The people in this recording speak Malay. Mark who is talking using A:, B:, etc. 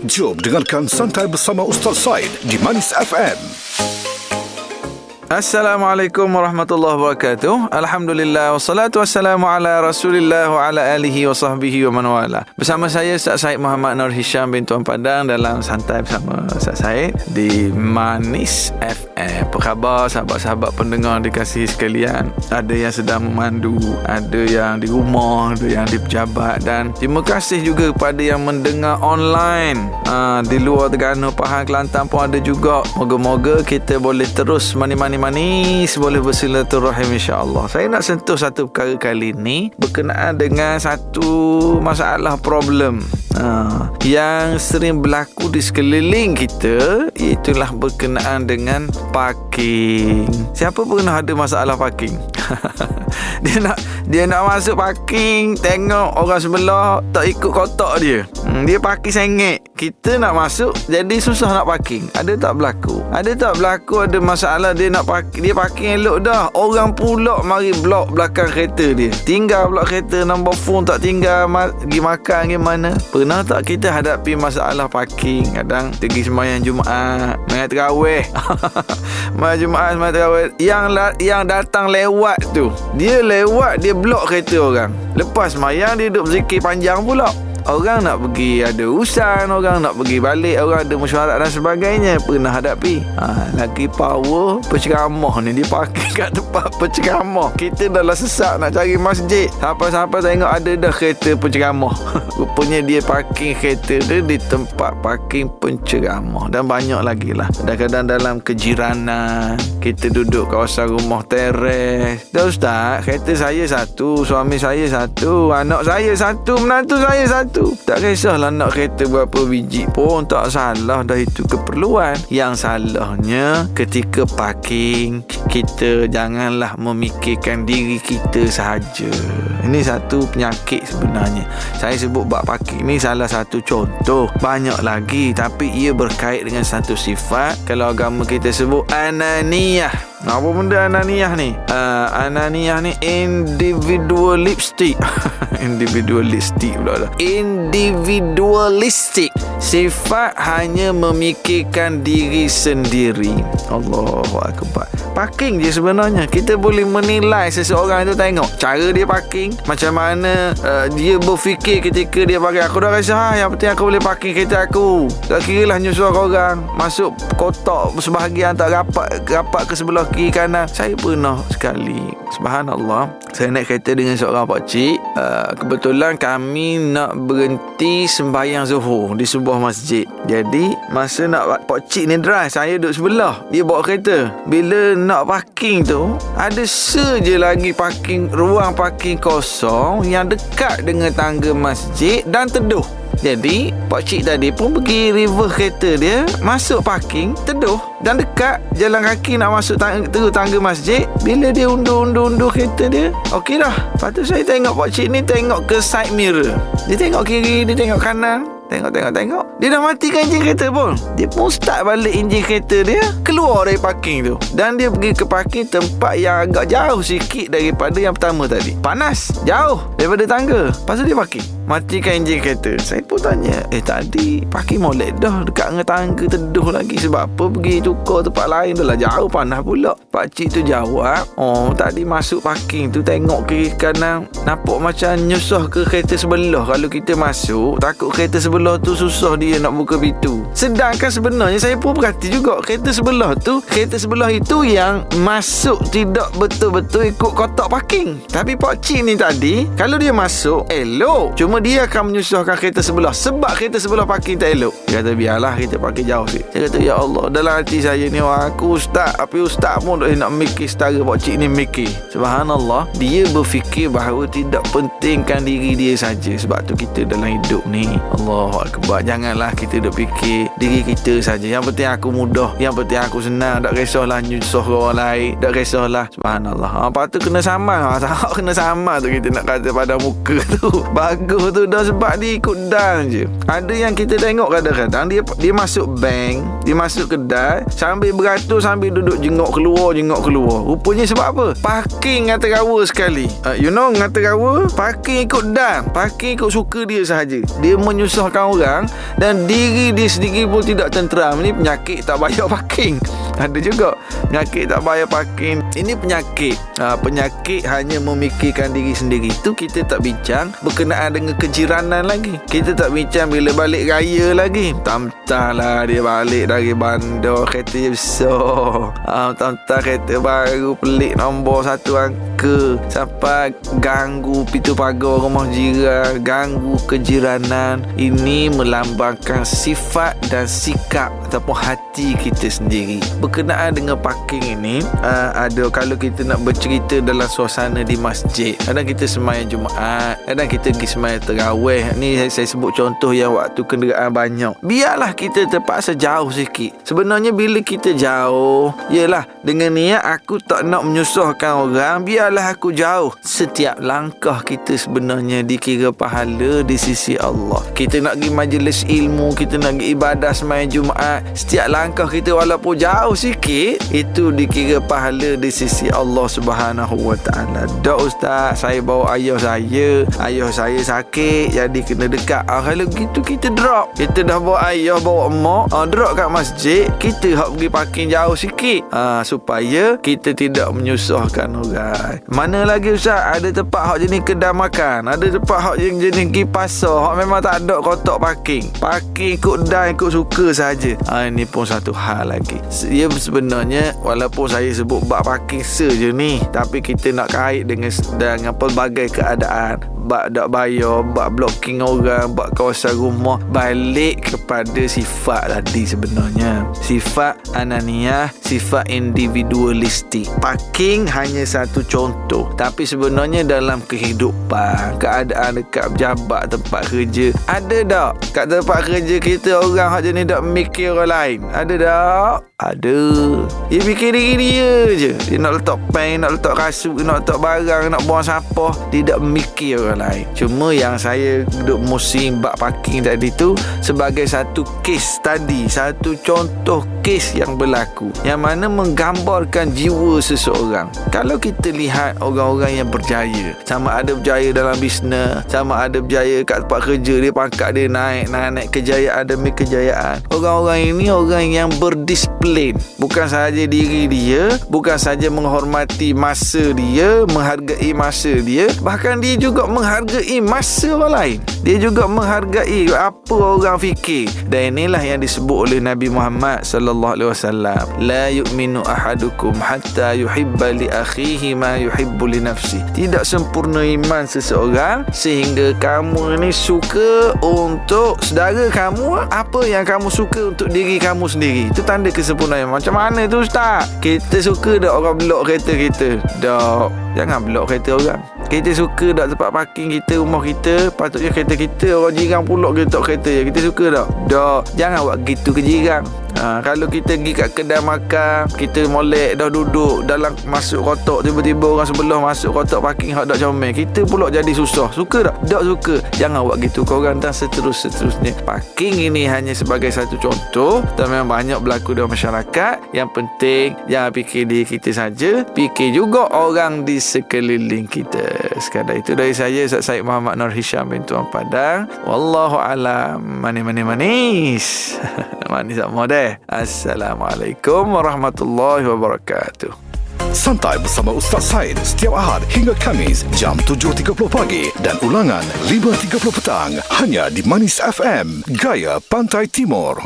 A: Jom dengarkan Santai bersama Ustaz Said di Manis FM.
B: Assalamualaikum warahmatullahi wabarakatuh. Alhamdulillah wassalatu wassalamu ala Rasulillah wa ala alihi wa sahbihi wa man wala. Bersama saya Ustaz Said Muhammad Nur Hisham bin Tuan Padang dalam Santai bersama Ustaz Said di Manis FM. Apa khabar sahabat-sahabat pendengar dikasihi sekalian? Ada yang sedang memandu, ada yang di rumah, ada yang di pejabat, dan terima kasih juga kepada yang mendengar online di luar Terengganu, Pahang, Kelantan pun ada juga. Moga-moga kita boleh terus manis boleh bersilaturahim insya-Allah. Saya nak sentuh satu perkara kali ni berkenaan dengan satu masalah problem yang sering berlaku di sekeliling kita, iaitulah berkenaan dengan parking. Siapa pernah ada masalah parking? Dia nak masuk parking, tengok orang sebelah tak ikut kotak dia. Dia parking sengit. Kita nak masuk jadi susah nak parking. Ada tak berlaku? Ada masalah dia nak parking. Dia parking elok dah, orang pula mari blok belakang kereta dia. Tinggal pula kereta, nombor phone tak tinggal, pergi makan gimana. Pernah tak kita hadapi masalah parking? Kadang pergi sembahyang Jumaat, sembahyang tarawih. Sembahyang Jumaat, sembahyang tarawih, yang datang lewat tu, dia lewat, dia blok kereta orang. Lepas sembahyang dia duduk berzikir panjang pula. Orang nak pergi ada urusan, orang nak pergi balik, orang ada mesyuarat dan sebagainya. Pernah hadapi. Lagi power penceramah ni, dia parking kat tempat penceramah. Kita dah lah sesak nak cari masjid, sampai-sampai tengok ada dah kereta penceramah. Rupanya dia parking kereta dia di tempat parking penceramah. Dan banyak lagi lah. Kadang-kadang dalam kejiranan, kita duduk kawasan rumah teres. Dah ustaz, kereta saya satu, suami saya satu, anak saya satu, menantu saya satu. Tak kisahlah nak kereta berapa biji pun, tak salah dah, itu keperluan. Yang salahnya ketika parking, kita janganlah memikirkan diri kita sahaja. Ini satu penyakit sebenarnya. Saya sebut bab parking ni salah satu contoh. Banyak lagi, tapi ia berkait dengan satu sifat, kalau agama kita sebut ananiyah. Apa benda ananiyah ni? Ananiyah ni individualistic. Individualistic pula dah. Individualistic, sifat hanya memikirkan diri sendiri. Allahu Akbar. Parking je sebenarnya. Kita boleh menilai seseorang itu tengok cara dia parking, macam mana dia berfikir ketika dia parking. Aku dah rasa yang penting aku boleh parking kereta aku. Tak kira lah nyusul orang masuk kotak sebahagian tak rapat ke sebelah kiri kanan. Saya pernah sekali, subhanallah, saya naik kereta dengan seorang pakcik. Kebetulan kami nak berhenti sembahyang Zuhur di sebuah masjid. Jadi masa nak pakcik ni drive, saya duduk sebelah, dia bawa kereta. Bila nak parking tu, ada saja lagi ruang parking kosong yang dekat dengan tangga masjid dan teduh. Jadi pakcik tadi pun pergi reverse kereta dia, masuk parking, teduh dan dekat jalan kaki nak masuk tangga masjid. Bila dia undur kereta dia, okey dah. Lepas tu saya tengok pakcik ni tengok ke side mirror. Dia tengok kiri, dia tengok kanan. Tengok. Dia dah matikan enjin kereta pun. Dia pun start balik enjin kereta dia, keluar dari parking tu. Dan dia pergi ke parking tempat yang agak jauh sikit daripada yang pertama tadi. Panas, jauh daripada tangga. Lepas tu dia parking, matikan enjin kereta. Saya pun tanya, tadi parking molek dah dekat dengan tangga, teduh lagi. Sebab apa pergi tukar tempat lain? Dah lah jauh, panas pula. Pakcik tu jawab, tadi masuk parking tu tengok kiri kanan, nampak macam nyusah ke kereta sebelah. Kalau kita masuk, takut kereta sebelah tu susah dia nak buka pintu. Sedangkan sebenarnya saya pun perhati juga, kereta sebelah itu yang masuk tidak betul-betul ikut kotak parking. Tapi pakcik ni tadi, kalau dia masuk elok, cuma dia akan menyusahkan kereta sebelah sebab kereta sebelah parking tak elok. Dia kata biarlah kita parking jauh sikit. Saya kata ya Allah, dalam hati saya ni, aku ustaz, tapi ustaz pun nak mikir setara pakcik ni mikir. Subhanallah, dia berfikir bahawa tidak pentingkan diri dia saja. Sebab tu kita dalam hidup ni, Allahu Akbar, janganlah kita duk fikir diri kita saja. Yang penting aku mudah, yang penting aku senang, tak kisahlah nyusah orang lain, tak kisahlah. Subhanallah. Lepas tu kena sama. Tak kena sama tu kita nak kata pada muka tu. Bagus tu dah sebab dia ikut dan je. Ada yang kita tengok kadang-kadang dia masuk bank, dia masuk kedai, sambil beratur, sambil duduk jengok keluar. Rupanya sebab apa? Parking ngata rawa sekali. Ngata rawa, parking ikut dan, parking ikut suka dia sahaja. Dia menyusahkan orang dan dan diri dia sendiri pun tidak tenteram. Ini penyakit tak bayar parking. Ada juga penyakit tak bayar parking. Ini penyakit. Penyakit hanya memikirkan diri sendiri. Itu kita tak bincang berkenaan dengan kejiranan lagi. Kita tak bincang bila balik raya lagi. Tam-tam dia balik dari bandar, kereta dia besar. Tam-tam kereta baru pelik nombor 1 angka. Sampai ganggu pintu pagar rumah jiran, ganggu kejiranan. Ini melambangkan sifat dan sikap ataupun hati kita sendiri. Berkenaan dengan parking ini, ada kalau kita nak bercerita dalam suasana di masjid, kadang kita sembahyang Jumaat, kadang kita pergi sembahyang tarawih. Ni saya sebut contoh yang waktu kenderaan banyak. Biarlah kita terpaksa jauh sikit. Sebenarnya bila kita jauh, yalah dengan niat aku tak nak menyusahkan orang, biarlah aku jauh. Setiap langkah kita sebenarnya dikira pahala di sisi Allah. Kita nak pergi majlis ilmu, kita nak pergi ibadah sembahyang Jumaat, setiap langkah kita walaupun jauh sikit, itu dikira pahala di sisi Allah Subhanahu wa ta'ala. Dak ustaz, saya bawa ayah saya sakit jadi kena dekat. Kalau gitu kita drop. Kita dah bawa ayah, bawa emak, drop kat masjid, kita hak pergi parking jauh sikit, supaya kita tidak menyusahkan orang. Mana lagi ustaz, ada tempat hak jenis kedai makan, ada tempat hak jenis pergi pasar, hak memang tak ada kotak parking ikut dan ikut suka saja. Ini pun satu hal lagi. Ia sebenarnya walaupun saya sebut bab parking saja ni, tapi kita nak kait dengan pelbagai keadaan. Bab tak bayar, bab blocking orang, bab kawasan rumah, balik kepada sifat tadi sebenarnya. Sifat ananiah, sifat individualistik. Parking hanya satu contoh, tapi sebenarnya dalam kehidupan, keadaan dekat pejabat, tempat kerja, ada tak kat tempat kerja kita orang hak jenis tak mikir orang lain? Ada tak? Ada. Dia fikir diri dia je. Dia nak letak pen, nak letak kasut, nak letak barang, nak buang sampah. Dia tak mikir orang lain. Cuma yang saya duduk musim bak parking tadi tu sebagai satu kes tadi, satu contoh kes yang berlaku, yang mana menggambarkan jiwa seseorang. Kalau kita lihat orang-orang yang berjaya, sama ada berjaya dalam bisnes, sama ada berjaya kat tempat kerja, dia pangkat dia naik kejayaan demi kejayaan. Orang-orang ini orang yang berdisiplin. Bukan sahaja diri dia, bukan sahaja menghormati masa dia, menghargai masa dia, bahkan dia juga menghargai masa orang lain. Dia juga menghargai apa orang fikir. Dan inilah yang disebut oleh Nabi Muhammad sallallahu alaihi wasallam, la yu'minu ahadukum hatta yuhibba li akhihi ma yuhibbu li nafsi. Tidak sempurna iman seseorang sehingga kamu ni suka untuk saudara kamu apa yang kamu suka untuk diri kamu sendiri. Itu tanda kesempurnaan. Macam mana tu ustaz? Kita suka tak orang blok kereta kita? Tak. Jangan blok kereta orang. Kita suka tak tempat parking kita, rumah kita, patutnya kereta kita, orang jiran pulak kita tak kereta je. Kita suka tak? Tak. Jangan buat gitu ke jiran. Kalau kita pergi kat kedai makan, kita molek dah duduk dalam masuk kotak, tiba-tiba orang sebelah masuk kotak parking hak tak comel, kita pula jadi susah. Suka tak? Tak suka. Jangan buat gitu ke orang dan seterusnya. Parking ini hanya sebagai satu contoh, dan memang banyak berlaku dalam masyarakat. Yang penting jangan fikir diri kita saja, fikir juga orang di sekeliling kita. Sekadar itu dari saya, Ustaz Syed Muhammad Nur Hisham bin Tuan Padang. Wallahu alam. Manis manis sama deh. Assalamualaikum warahmatullahi wabarakatuh.
A: Santai bersama Ustaz Syed setiap Ahad hingga Khamis jam 7.30 pagi dan ulangan 5.30 petang hanya di Manis FM, Gaya Pantai Timur.